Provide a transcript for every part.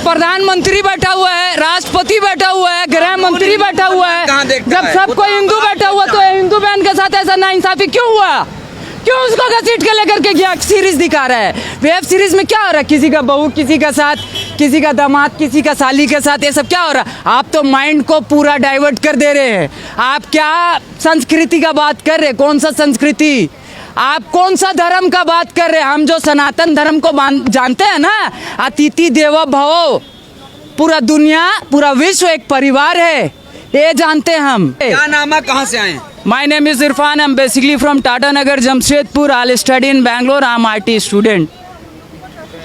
प्रधानमंत्री बैठा हुआ है, राष्ट्रपति बैठा हुआ है, गृह मंत्री बैठा हुआ है। जब सब कोई हिंदू बैठा हुआ तो हिंदू बहन के साथ ऐसा नाइंसाफी क्यों हुआ? क्यों उसको घसीट के लेकर के गया? सीरीज दिखा रहा है। वेब सीरीज में क्या हो रहा है? किसी का बहू किसी का साथ, किसी का दामाद किसी का साली के साथ, ये सब क्या हो रहा है? आप तो माइंड को पूरा डाइवर्ट कर दे रहे हैं। आप क्या संस्कृति का बात कर रहे हैं? कौन सा संस्कृति? आप कौन सा धर्म का बात कर रहे हैं? हम जो सनातन धर्म को जानते हैं ना, अतिथि देवो भव, पूरा दुनिया पूरा विश्व एक परिवार है, ये जानते हैं हम। क्या नाम है, कहाँ से आए हैं? My name is Irfan. I'm basically from Tata Nagar, Jamshedpur. I'll study in Bangalore. I'm IT student.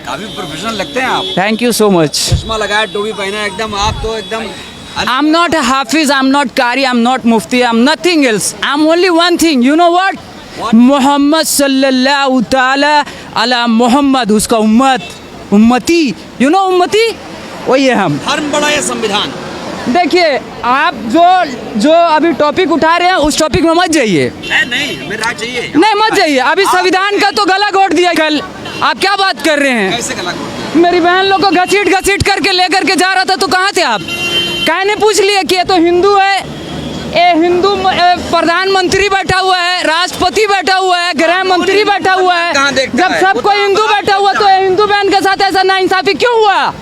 काफी प्रोफेशनल लगते हैं आप। Thank you so much. चश्मा लगाया, टोपी पहना है, एकदम आप तो एकदम। I'm not a Hafiz. I'm not Qari. I'm not Mufti. I'm nothing else. I'm only one thing. You know what? Muhammad sallallahu ta'ala ala Muhammad. उसका उम्मत, उम्मती. You know उम्मती? वही है हम। धर्म बड़ा या संविधान? देखिए, आप जो अभी टॉपिक उठा रहे हैं उस टॉपिक में मत जाइए। नहीं, हमें राय चाहिए। नहीं, मत जाइए। अभी संविधान का तो गला घोट दिया कल। आप क्या बात कर रहे हैं? कैसे गला घोट? मेरी बहन लोग को घसीट करके लेकर के जा रहा था, तो कहाँ थे आप? कहने पूछ लिए कि ये तो हिंदू है, ये हिंदू प्रधानमंत्री बैठा हुआ है, राष्ट्रपति बैठा हुआ है, गृह मंत्री बैठा हुआ है। जब सब कोई हिंदू बैठा हुआ तो हिंदू बहन के साथ ऐसा नाइंसाफी क्यों हुआ?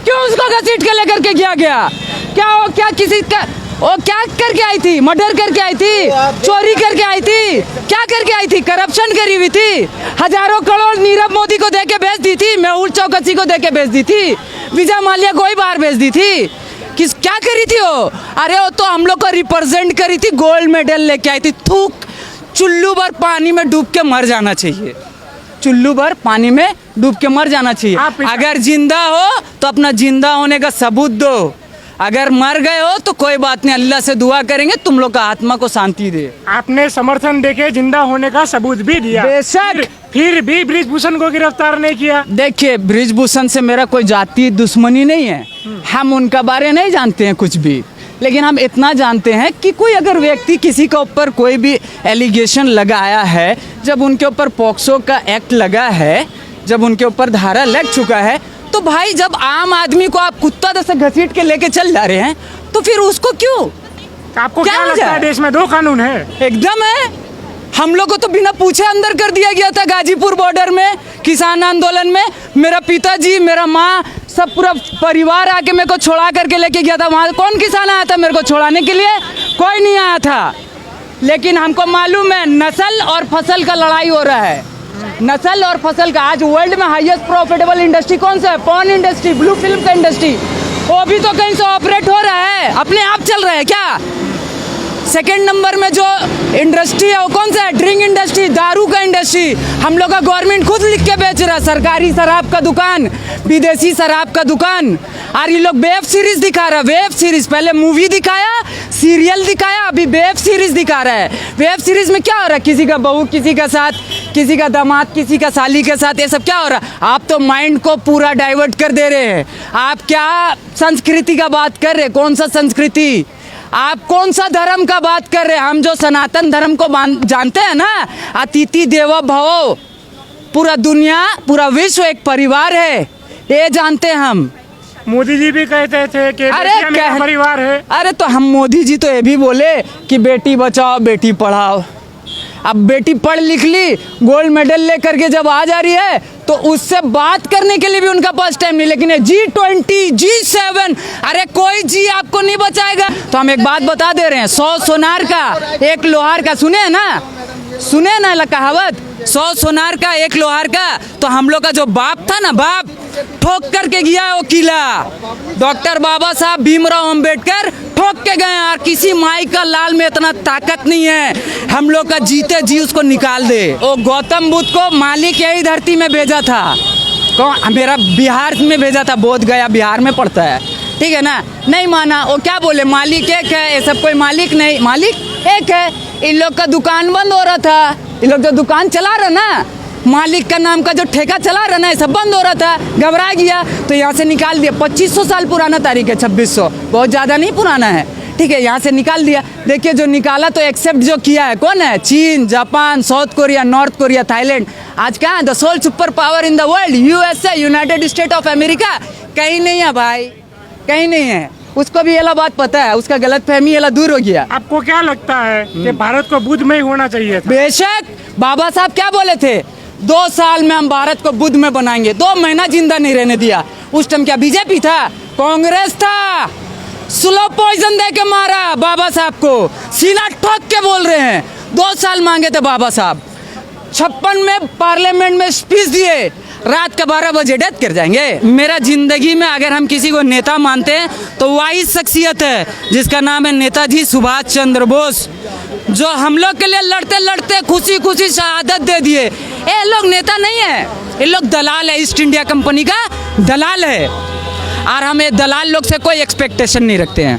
क्यों उसको घसीट के लेकर के गया? क्या किसी का वो क्या करके आई थी? मर्डर करके आई थी? चोरी करके आई थी? क्या करके आई थी? करप्शन करी हुई थी? हजारों करोड़ नीरव मोदी को देके भेज दी थी, मेहुल चौकसी को देके भेज दी थी, विजय माल्या को ही बाहर भेज दी थी। क्या करी थी वो? अरे वो तो हम लोग को रिप्रेजेंट करी थी, गोल्ड मेडल लेके आई थी। थूक, चुल्लू भर पानी में डूब के मर जाना चाहिए, चुल्लू भर पानी में डूब के मर जाना चाहिए। अगर जिंदा हो तो अपना जिंदा होने का सबूत दो, अगर मर गए हो तो कोई बात नहीं, अल्लाह से दुआ करेंगे तुम लोग का आत्मा को शांति दे। आपने समर्थन देके जिंदा होने का सबूत भी दिया, बेशक, फिर भी बृजभूषण को गिरफ्तार नहीं किया। देखिए, बृजभूषण से मेरा कोई जाति दुश्मनी नहीं है, हम उनका बारे नहीं जानते हैं कुछ भी, लेकिन हम इतना जानते हैं कि कोई अगर व्यक्ति किसी के ऊपर कोई भी एलिगेशन लगाया है, जब उनके ऊपर पॉक्सो का एक्ट लगा है, जब उनके ऊपर धारा लग चुका है, तो भाई जब आम आदमी को आप कुत्ता जैसे घसीट के लेके चल जा रहे हैं तो फिर उसको क्यों? आपको क्या लगता है देश में दो कानून है? एकदम है। हम लोग को तो बिना पूछे अंदर कर दिया गया था गाजीपुर बॉर्डर में, किसान आंदोलन में। मेरा पिताजी, मेरा माँ, सब पूरा परिवार आके मेरे को छोड़ा करके लेके गया था। वहाँ कौन किसान आया था मेरे को छोड़ाने के लिए? कोई नहीं आया था। लेकिन हमको मालूम है नस्ल और फसल का लड़ाई हो रहा है, नस्ल और फसल का। आज वर्ल्ड में हाईएस्ट प्रॉफिटेबल इंडस्ट्री कौन सा है? पॉर्न इंडस्ट्री, ब्लू फिल्म का इंडस्ट्री। वो भी तो कहीं से ऑपरेट हो रहा है, अपने आप चल रहा है क्या? सेकंड नंबर में जो इंडस्ट्री है वो कौन सा है? ड्रिंक इंडस्ट्री, दारू का इंडस्ट्री। हम लोग का गवर्नमेंट खुद लिख के बेच रहा है, सरकारी शराब का दुकान, विदेशी शराब का दुकान। और ये लोग वेब सीरीज दिखा रहा है, वेब सीरीज। पहले मूवी दिखाया, सीरियल दिखाया, अभी वेब सीरीज दिखा रहा है। वेब सीरीज में क्या हो रहा है? किसी का बहू किसी का साथ, किसी का दामाद किसी का साली के साथ, ये सब क्या हो रहा है? आप तो माइंड को पूरा डाइवर्ट कर दे रहे हैं। आप क्या संस्कृति का बात कर रहे हैं? कौन सा संस्कृति? आप कौन सा धर्म का बात कर रहे हैं? हम जो सनातन धर्म को जानते हैं ना, अतिथि देवो भव, पूरा दुनिया पूरा विश्व एक परिवार है, ये जानते हैं हम। मोदी जी भी कहते थे कि मेरा परिवार है। अरे तो हम मोदी जी तो ये भी बोले कि बेटी बचाओ बेटी पढ़ाओ। अब बेटी पढ़ लिख ली, गोल्ड मेडल लेकर के जब आ जा रही है तो उससे बात करने के लिए भी उनका पास टाइम नहीं। लेकिन G20, G7, अरे कोई जी आपको नहीं बचाएगा। तो हम एक बात बता दे रहे हैं, 100 सोनार का 1 लोहार का, सुने ना कहावत, 100 सोनार का 1 लोहार का। तो हम लोग का जो बाप था ना, बाप ठोक करके गया वो किला, डॉक्टर बाबा साहब भीमराव अंबेडकर ठोक के गए। और किसी माई का लाल में इतना ताकत नहीं है हम लोग का जीते जी उसको निकाल दे। वो गौतम बुद्ध को मालिक यही धरती में भेजा था, कौन? मेरा बिहार में भेजा था, बोध गया बिहार में पड़ता है, ठीक है ना? नहीं माना, वो क्या बोले मालिक एक है, ये सब कोई मालिक नहीं, मालिक एक है। इन लोग का दुकान बंद हो रहा था, इन लोग जो दुकान चला रहा ना, मालिक का नाम का जो ठेका चला रहा ना, सब बंद हो रहा था, घबरा गया तो यहाँ से निकाल दिया। 2500 साल पुराना तारीख है, 2600, बहुत ज़्यादा नहीं पुराना है, ठीक है, यहाँ से निकाल दिया। देखिए जो निकाला तो एक्सेप्ट जो किया है कौन है? चीन, Japan, South Korea, North Korea, Thailand. आज कहाँ the sole super power in the world? USA, United State of America, कहीं नहीं है भाई, कहीं नहीं है। उसको भी ये बात पता है, उसका गलत फहमी ये दूर हो गया। आपको क्या लगता है कि भारत को बुद्ध में ही होना चाहिए था? बेशक, बाबा साहब क्या बोले थे? 2 साल में हम भारत को बुद्ध में बनाएंगे। 2 महीना जिंदा नहीं रहने दिया। उस टाइम क्या बीजेपी था? कांग्रेस था। स्लो पॉइजन दे के मारा बाबा साहब को, सीना ठोक के बोल रहे हैं। 2 साल मांगे थे बाबा साहब। 56 में पार्लियामेंट में स्पीच दिए, रात के 12 बजे डेथ कर जाएंगे। मेरा जिंदगी में अगर हम किसी को नेता मानते हैं तो वही शख्सियत है जिसका नाम है नेताजी सुभाष चंद्र बोस, जो हम लोग के लिए लड़ते लड़ते खुशी खुशी शहादत दे दिए। ये लोग नेता नहीं है, ये लोग दलाल है, ईस्ट इंडिया कंपनी का दलाल है। और हम ये दलाल लोग से कोई एक्सपेक्टेशन नहीं रखते हैं।